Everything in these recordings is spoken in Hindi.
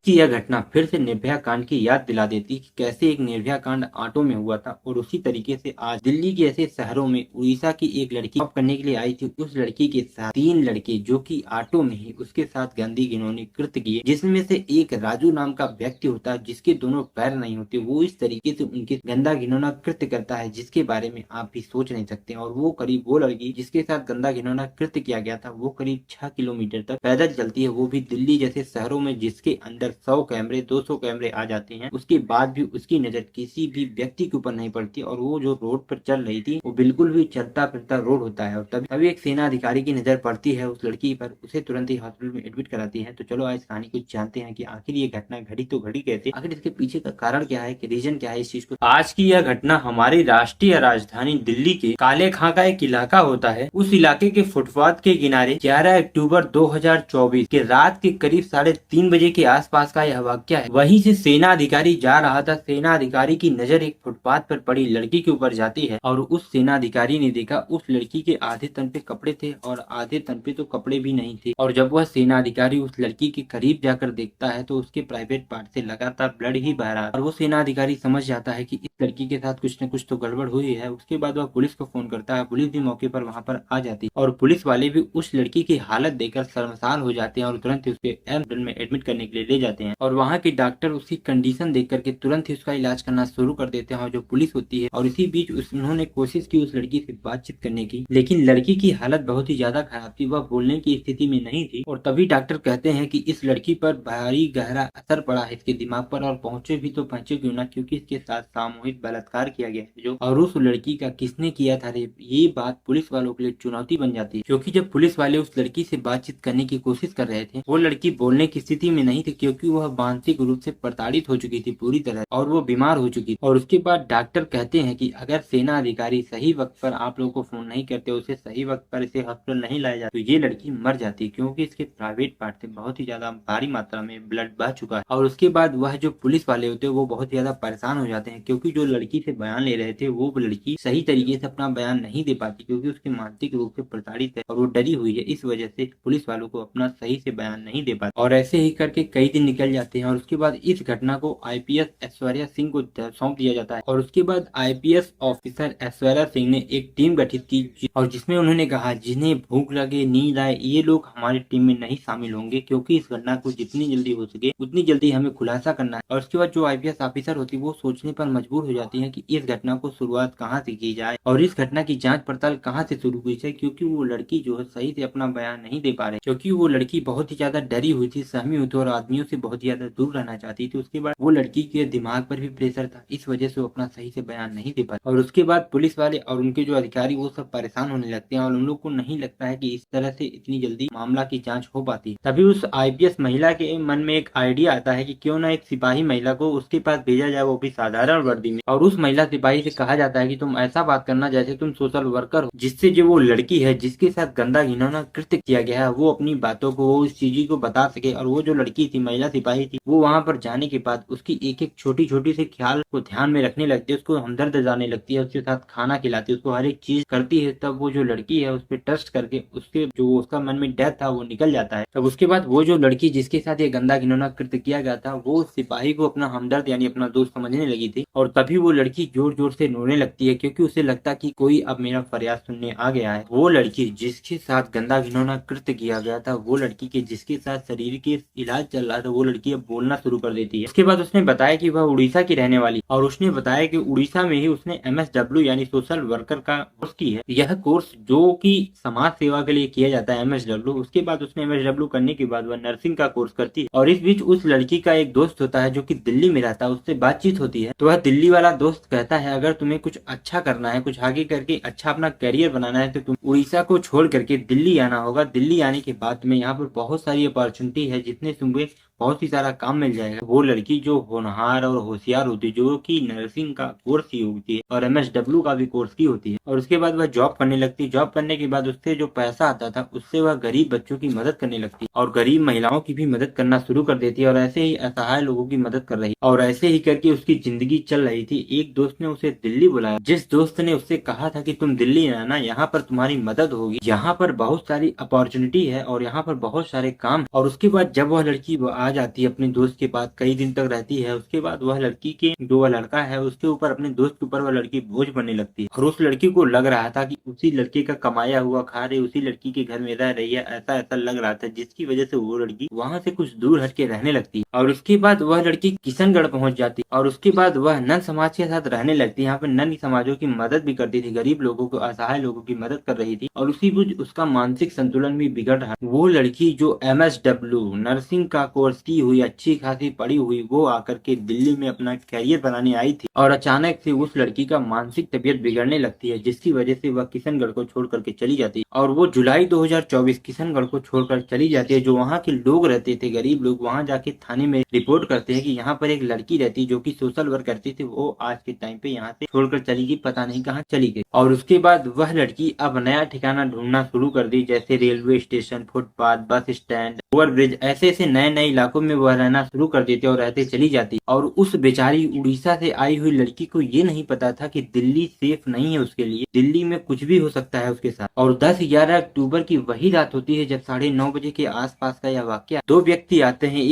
कि यह घटना फिर से निर्भया कांड की याद दिला देती कि कैसे एक निर्भया कांड ऑटो में हुआ था और उसी तरीके से आज दिल्ली के ऐसे शहरों में उड़ीसा की एक लड़की जॉब करने के लिए आई थी। उस लड़की के साथ 3 लड़के जो कि ऑटो में ही उसके साथ गंदी घिनौनी कृत्य किए, जिसमें से एक राजू नाम का व्यक्ति होता है जिसके दोनों पैर नहीं होते। वो इस तरीके से उनके गंदा घिनौना कृत्य करता है जिसके बारे में आप भी सोच नहीं सकते। और वो लड़की जिसके साथ गंदा घिनौना कृत्य किया गया था वो करीब 6 किलोमीटर तक पैदल चलती है, वो भी दिल्ली जैसे शहरों में जिसके अंदर 100 कैमरे 200 कैमरे आ जाते हैं। उसके बाद भी उसकी नजर किसी भी व्यक्ति के ऊपर नहीं पड़ती और वो जो रोड पर चल रही थी वो बिल्कुल भी चलता फिरता रोड होता है। और तभी एक सेना अधिकारी की नजर पड़ती है उस लड़की पर, उसे तुरंत ही हॉस्पिटल में एडमिट कराती है। तो चलो आज कहानी को जानते हैं कि आखिर ये घटना घड़ी तो घड़ी कैसे, आखिर इसके पीछे का कारण क्या है, कि रीजन क्या है इस चीज को। आज की यह घटना हमारी राष्ट्रीय राजधानी दिल्ली के काले खां का एक इलाका होता है। उस इलाके के फुटपाथ के किनारे 11 अक्टूबर 2024 के रात के करीब 3:30 बजे के आसपास का यह वाक्य है। वहीं से सेना अधिकारी जा रहा था। सेना अधिकारी की नजर एक फुटपाथ पर पड़ी लड़की के ऊपर जाती है और उस सेना अधिकारी ने देखा उस लड़की के आधे तन पे कपड़े थे और आधे तन पे तो कपड़े भी नहीं थे। और जब वह सेना अधिकारी उस लड़की के करीब जाकर देखता है तो उसके प्राइवेट पार्ट से लगातार ब्लड ही बह रहा है। और वो सेना अधिकारी समझ जाता है कि इस लड़की के साथ कुछ न कुछ तो गड़बड़ हुई है। उसके बाद वह पुलिस को फोन करता है। पुलिस भी मौके पर वहां पर आ जाती है और पुलिस वाले भी उस लड़की की हालत देखकर शर्मसार हो जाते हैं और तुरंत ही उसके हॉस्पिटल में एडमिट करने के लिए ले जाते हैं। और वहाँ के डॉक्टर उसकी कंडीशन देख करके तुरंत ही उसका इलाज करना शुरू कर देते हैं और जो पुलिस होती है। और इसी बीच उन्होंने कोशिश की उस लड़की से बातचीत करने की, लेकिन लड़की की हालत बहुत ही ज्यादा खराब थी, वह बोलने की स्थिति में नहीं थी। और तभी डॉक्टर कहते हैं कि इस लड़की पर भारी गहरा असर पड़ा है इसके दिमाग पर, और पहुंचे भी तो पहुंचे क्यों ना, क्योंकि इसके साथ सामूहिक बलात्कार किया गया है जो। और उस लड़की का किसने किया था रेप, ये बात पुलिस वालों के लिए चुनौती बन जाती है। क्योंकि जब पुलिस वाले उस लड़की से बातचीत करने की कोशिश कर रहे थे वो लड़की बोलने की स्थिति में नहीं थी, क्योंकि वह मानसिक रूप से प्रताड़ित हो चुकी थी पूरी तरह और वो बीमार हो चुकी थी। और उसके बाद डॉक्टर कहते हैं कि अगर सेना अधिकारी सही वक्त पर आप लोगों को फोन नहीं करते, उसे सही वक्त पर इसे हॉस्पिटल नहीं लाया जाता, तो ये लड़की मर जाती, क्योंकि इसके प्राइवेट पार्ट से बहुत ही ज्यादा भारी मात्रा में ब्लड बह चुका है। और उसके बाद वह जो पुलिस वाले होते हैं वो बहुत ज्यादा परेशान हो जाते हैं, क्योंकि जो लड़की से बयान ले रहे थे वो लड़की सही तरीके से अपना बयान नहीं दे पाती, क्योंकि उसके मानसिक रूप से प्रताड़ित है और वो डरी हुई है। इस वजह से पुलिस वालों को अपना सही से बयान नहीं दे पाती। और ऐसे ही करके कई दिन निकल जाते हैं और उसके बाद इस घटना को आईपीएस ऐश्वर्या सिंह को सौंप दिया जाता है। और उसके बाद आईपीएस ऑफिसर ऐश्वर्या सिंह ने एक टीम गठित की और जिसमें उन्होंने कहा जिन्हें भूख लगे नींद आए ये लोग हमारी टीम में नहीं शामिल होंगे, क्योंकि इस घटना को जितनी जल्दी हो सके उतनी जल्दी हमें खुलासा करना है। और उसके बाद जो आईपीएस ऑफिसर होती है वो सोचने पर मजबूर हो जाती है कि इस घटना को शुरुआत कहाँ से की जाए और इस घटना की जांच पड़ताल कहाँ से शुरू हुई है, क्योंकि वो लड़की जो है सही से अपना बयान नहीं दे पा रही, क्योंकि वो लड़की बहुत ही ज्यादा डरी हुई थी, सहमी हुई थी और आदमियों से बहुत ज्यादा दूर रहना चाहती थी। उसके बाद वो लड़की के दिमाग पर भी प्रेशर था, इस वजह से वो अपना सही से बयान नहीं दे पाती। और उसके बाद पुलिस वाले और उनके जो अधिकारी वो सब परेशान होने लगते हैं और उन लोग को नहीं लगता है कि इस तरह से इतनी जल्दी मामला की जांच हो पाती है। तभी उस आईपीएस महिला के मन में एक आइडिया आता है कि क्यों ना एक सिपाही महिला को उसके पास भेजा जाए, वो भी साधारण वर्दी में। और उस महिला सिपाही से कहा जाता है कि तुम ऐसा बात करना जैसे तुम सोशल वर्कर हो, जिससे जो वो लड़की है जिसके साथ गंदा घिनौना कृत्य किया गया है वो अपनी बातों को वो उस चीज को बता सके। और वो जो लड़की थी महिला सिपाही थी वो वहां पर जाने के बाद उसकी एक एक छोटी छोटी से ख्याल को ध्यान में रखने लगती है, उसको हमदर्द जाने लगती है, उसके साथ खाना खिलाती है, उसको हर एक चीज करती है। तब वो जो लड़की है उस पर ट्रस्ट करके उसके जो उसका मन में डर था वो निकल जाता है। तब उसके बाद वो जो लड़की जिसके साथ ये गंदा घिनौना कृत्य किया गया था वो सिपाही को अपना हमदर्द यानी अपना दोस्त समझने लगी थी। और तभी वो लड़की जोर जोर से रोने लगती है, क्योंकि उसे लगता कि कोई अब मेरा फरियाद सुनने आ गया है। वो लड़की जिसके साथ गंदा घिनौना कृत्य किया गया था, वो लड़की के जिसके साथ शरीर के इलाज चल रहा था, वो लड़की अब बोलना शुरू कर देती है। उसके बाद उसने बताया कि वह उड़ीसा की रहने वाली और उसने बताया कि उड़ीसा में ही उसने एमएसडब्ल्यू यानी सोशल वर्कर का कोर्स की है। यह कोर्स जो कि समाज सेवा के लिए किया जाता है एमएसडब्ल्यू। उसके बाद उसने एमएसडब्ल्यू करने के बाद वह नर्सिंग का कोर्स करती है। और इस बीच उस लड़की का एक दोस्त होता है जो कि दिल्ली में रहता है, उससे बातचीत होती है। तो वह दिल्ली वाला दोस्त कहता है अगर तुम्हें कुछ अच्छा करना है, कुछ आगे करके अच्छा अपना करियर बनाना है, तो तुम उड़ीसा को छोड़ करके दिल्ली आना होगा। दिल्ली आने के बाद में यहाँ पर बहुत सारी अपॉर्चुनिटी है जितने तुम्हें बहुत ही सारा काम मिल जाएगा। वो लड़की जो होनहार और होशियार होती है, जो कि नर्सिंग का कोर्स की होती है और एमएसडब्ल्यू का भी कोर्स की होती है। और उसके बाद वह जॉब करने लगती है। जॉब करने के बाद उससे जो पैसा आता था उससे वह गरीब बच्चों की मदद करने लगती है और गरीब महिलाओं की भी मदद करना शुरू कर देती है और ऐसे ही असहाय लोगों की मदद कर रही है। और ऐसे ही करके उसकी जिंदगी चल रही थी। एक दोस्त ने उसे दिल्ली बुलाया, जिस दोस्त ने उससे कहा था कि तुम दिल्ली आना, यहाँ पर तुम्हारी मदद होगी, यहाँ पर बहुत सारी अपॉर्चुनिटी है और यहाँ पर बहुत सारे काम। और उसके बाद जब वह लड़की आ जाती है अपने दोस्त के पास, कई दिन तक रहती है। उसके बाद वह लड़की के जो वह लड़का है उसके ऊपर, अपने दोस्त के ऊपर वह लड़की बोझ बनने लगती है। और उस लड़की को लग रहा था कि उसी लड़के का कमाया हुआ खा रही, उसी लड़की के घर में रह रही है, ऐसा ऐसा लग रहा था, जिसकी वजह से वो लड़की वहां से कुछ दूर हट के रहने लगती है। और उसके बाद वह लड़की किशनगढ़ पहुंच जाती है और उसके बाद वह नन समाज के साथ रहने लगती है। यहाँ पे नन समाजों की मदद भी करती थी, गरीब लोगों को, असहाय लोगों की मदद कर रही थी। और उसी बीच उसका मानसिक संतुलन भी बिगड़ रहा। वो लड़की जो MSW नर्सिंग का कोर्स की हुई, अच्छी खासी पढ़ी हुई, वो आकर के दिल्ली में अपना कैरियर बनाने आई थी और अचानक से उस लड़की का मानसिक तबियत बिगड़ने लगती है, जिसकी वजह से वह किशनगढ़ को छोड़ करके चली जाती है। और वो जुलाई 2024 किशनगढ़ को छोड़कर चली जाती है। जो वहाँ के लोग रहते थे, गरीब लोग, वहाँ जाके थाने में रिपोर्ट करते हैं कि यहाँ पर एक लड़की रहती जो कि सोशल वर्क करती थी, वो आज के टाइम पे यहाँ से छोड़कर चली गई, पता नहीं कहाँ चली गई। और उसके बाद वह लड़की अब नया ठिकाना ढूंढना शुरू कर दी, जैसे railway station, footpath, bus stand, over bridge, ऐसे ऐसे नए नए इलाकों में वह रहना शुरू कर देती और रहते चली जाती। और उस बेचारी उड़ीसा से आई हुई लड़की को ये नहीं पता था कि दिल्ली सेफ नहीं है उसके लिए, दिल्ली में कुछ भी हो सकता है उसके साथ। और 10-11 अक्टूबर की वही रात होती है जब 9:30 बजे के आसपास का यह वाक्य। दो व्यक्ति आते हैं,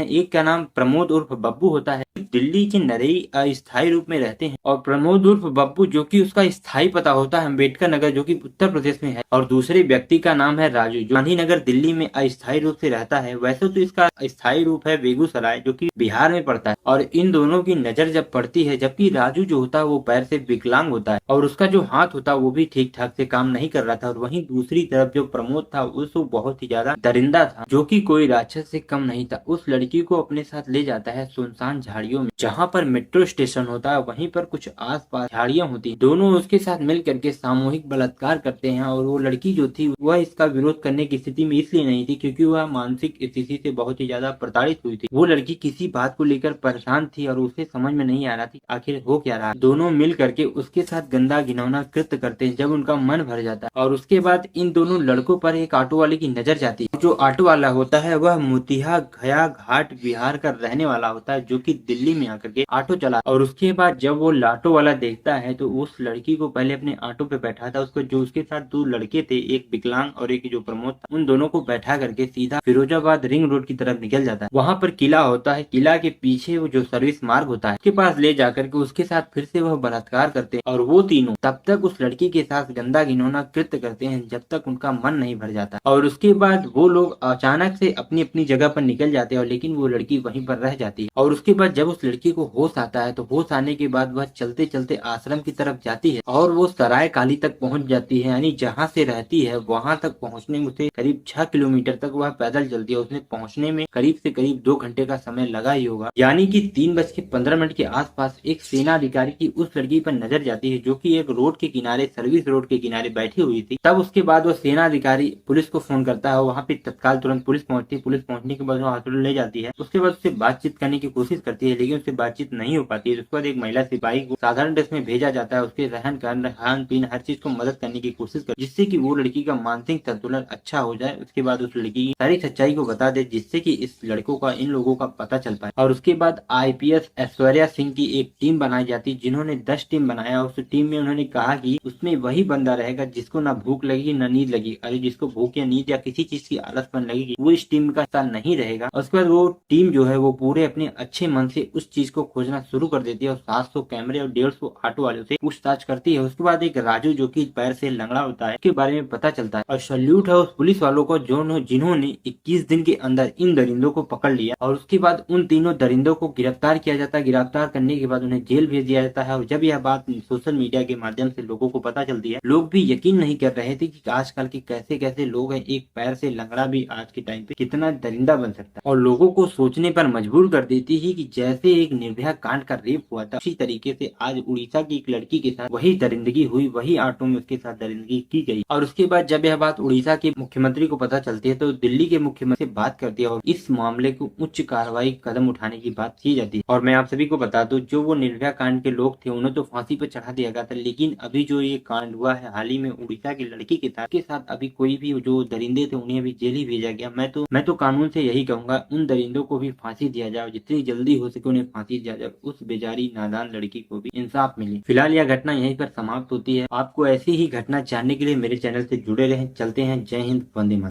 एक का नाम प्रमोद उर्फ बब्बू होता है, दिल्ली के नरेई अस्थायी रूप में रहते हैं। और प्रमोद उर्फ बब्बू, जो कि उसका स्थायी पता होता है अम्बेडकर नगर, जो कि उत्तर प्रदेश में है। और दूसरे व्यक्ति का नाम है राजू, जो गांधीनगर दिल्ली में अस्थायी रूप से रहता है। वैसे तो इसका स्थायी रूप है बेगूसराय, जो कि बिहार में पड़ता है। और इन दोनों की नजर जब पड़ती है, जबकि राजू जो होता है वो पैर से विकलांग होता है और उसका जो हाथ होता है वो भी ठीक ठाक से काम नहीं कर रहा था। और वहीं दूसरी तरफ जो प्रमोद था वो बहुत ही ज्यादा दरिंदा था, जो कि कोई राक्षस से कम नहीं था। उस लड़की को अपने साथ ले जाता है सुनसान झाड़ियों में, जहाँ पर मेट्रो स्टेशन होता है, वहीं पर कुछ आसपास झाड़ियां होती। दोनों उसके साथ मिल करके सामूहिक बलात्कार करते हैं। और वो लड़की जो थी वह इसका विरोध करने की स्थिति में इसलिए नहीं थी क्योंकि वह मानसिक स्थिति से बहुत ही ज्यादा प्रताड़ित हुई थी। वो लड़की किसी बात को लेकर परेशान थी और उसे समझ में नहीं आ रहा थी आखिर हो क्या रहा। दोनों मिल करके उसके साथ गंदा घिनौना कृत्य करते हैं जब उनका मन भर जाता है। और उसके बाद इन दोनों लड़कों पर एक ऑटो वाले की नजर जाती है। जो ऑटो वाला होता है वह मोतिहा गया घाट बिहार का रहने वाला होता है, जो कि दिल्ली में आकर के ऑटो चला। और उसके बाद जब वो ऑटो वाला देखता है तो उस लड़की को पहले अपने ऑटो पे बैठाता, उसको जो उसके साथ दो लड़के थे, एक विकलांग और एक जो प्रमोद था, उन दोनों को बैठा करके सीधा फिरोजाबाद रिंग रोड की तरफ निकल जाता है। वहाँ पर किला होता है, किला के पीछे वो जो सर्विस मार्ग होता है उसके पास ले जाकर के उसके साथ फिर से वह बलात्कार करते हैं। और वो तीनों तब तक उस लड़की के साथ गंदा घिनौना कृत्य करते हैं जब तक उनका मन नहीं भर जाता। और उसके बाद वो लोग अचानक से अपनी अपनी जगह पर निकल जाते हैं, और लेकिन वो लड़की वहीं पर रह जाती है। और उसके बाद जब उस लड़की को होश आता है तो होश आने के बाद वह चलते चलते आश्रम की तरफ जाती है और वो सराय काली तक पहुंच जाती है, यानी जहाँ से रहती है वहां तक पहुंचने में उसे करीब 6 किलोमीटर तक वह पैदल चलती है। उसने पहुंचने में करीब से करीब 2 घंटे का समय लगा ही होगा, यानी कि 3:15 के आसपास एक सेना अधिकारी की उस लड़की पर नजर जाती है, जो कि एक रोड के किनारे, सर्विस रोड के किनारे बैठी हुई थी। तब उसके बाद वो सेना अधिकारी पुलिस को फोन करता है, वहाँ पे तत्काल तुरंत पुलिस पहुंचती है। पुलिस पहुंचने के बाद वो हॉस्पिटल ले जाती है। उसके बाद उससे बातचीत करने की कोशिश करती है, लेकिन उससे बातचीत नहीं हो पाती है। उसके बाद एक महिला सिपाही को साधारण ड्रेस में भेजा जाता है, उसके रहन सहन, खान पीन, हर चीज को मदद करने की कोशिश कर, जिससे कि वो लड़की का मानसिक संतुलन अच्छा हो जाए। उसके बाद उस लड़की की सारी सच्चाई को बता दे, जिससे कि इस लड़कों का, इन लोगों का पता चल पाए। और उसके बाद IPS ऐश्वर्या सिंह की एक टीम बनाई जाती, जिन्होंने 10 टीम बनाया। उस टीम में उन्होंने कहा कि उसमें वही बंदा रहेगा जिसको ना भूख लगेगी ना नींद लगेगी। अरे जिसको भूख या नींद या किसी चीज की आलसपन लगेगी वो इस टीम का हिस्सा नहीं रहेगा। उसके बाद वो टीम जो है वो पूरे अपने अच्छे मन से उस चीज को खोजना शुरू कर देती है और 700 कैमरे और 150 ऑटो वालों से पूछताछ करती है। उसके बाद एक राजू जो कि पैर से लंगड़ा होता है, उसके बारे में पता चलता है। और सल्यूट है उस पुलिस वालों को जिन्होंने 21 दिन के अंदर इन दरिंदों को पकड़ लिया। और उसके बाद उन तीनों दरिंदों को गिरफ्तार किया जाता है। गिरफ्तार करने के बाद उन्हें जेल भेज दिया जाता है। और जब यह बात सोशल मीडिया के माध्यम से लोगों को पता चलती है, लोग भी यकीन नहीं कर रहे थे कि आजकल के कैसे कैसे लोग हैं, एक पैर से लंगड़ा भी आज के टाइम पे कितना दरिंदा बन सकता है। और लोगों को सोचने पर मजबूर कर देती है कि जैसे एक निर्भया कांड का रेप हुआ था, उसी तरीके से आज उड़ीसा की एक लड़की के साथ वही दरिंदगी हुई, वही ऑटो में उसके साथ दरिंदगी की गई। और उसके बाद जब यह बात उड़ीसा के मुख्यमंत्री को पता चलती है तो दिल्ली के मुख्यमंत्री से बात करती है और इस मामले को उच्च कार्रवाई कदम उठाने की बात की जाती है। और मैं आप सभी को बता दूं, जो वो निर्भया कांड के लोग थे उन्हें तो फांसी पर चढ़ा दिया गया था, लेकिन अभी जो ये कांड हुआ है हाल ही में उड़ीसा की लड़की के साथ अभी कोई भी जो दरिंदे थे उन्हें अभी जेल ही भेजा गया। मैं तो कानून से यही कहूंगा, उन दरिंदों को भी फांसी दिया जाए, जितनी जल्दी हो सके उन्हें फांसी दिया जाए, उस बेचारी नादान लड़की को भी इंसाफ मिले। फिलहाल यह घटना यहीं पर समाप्त होती है। आपको ऐसी ही घटना जानने के लिए मेरे चैनल से जुड़े रहें। चलते हैं, जय हिंद, वंदे मातरम।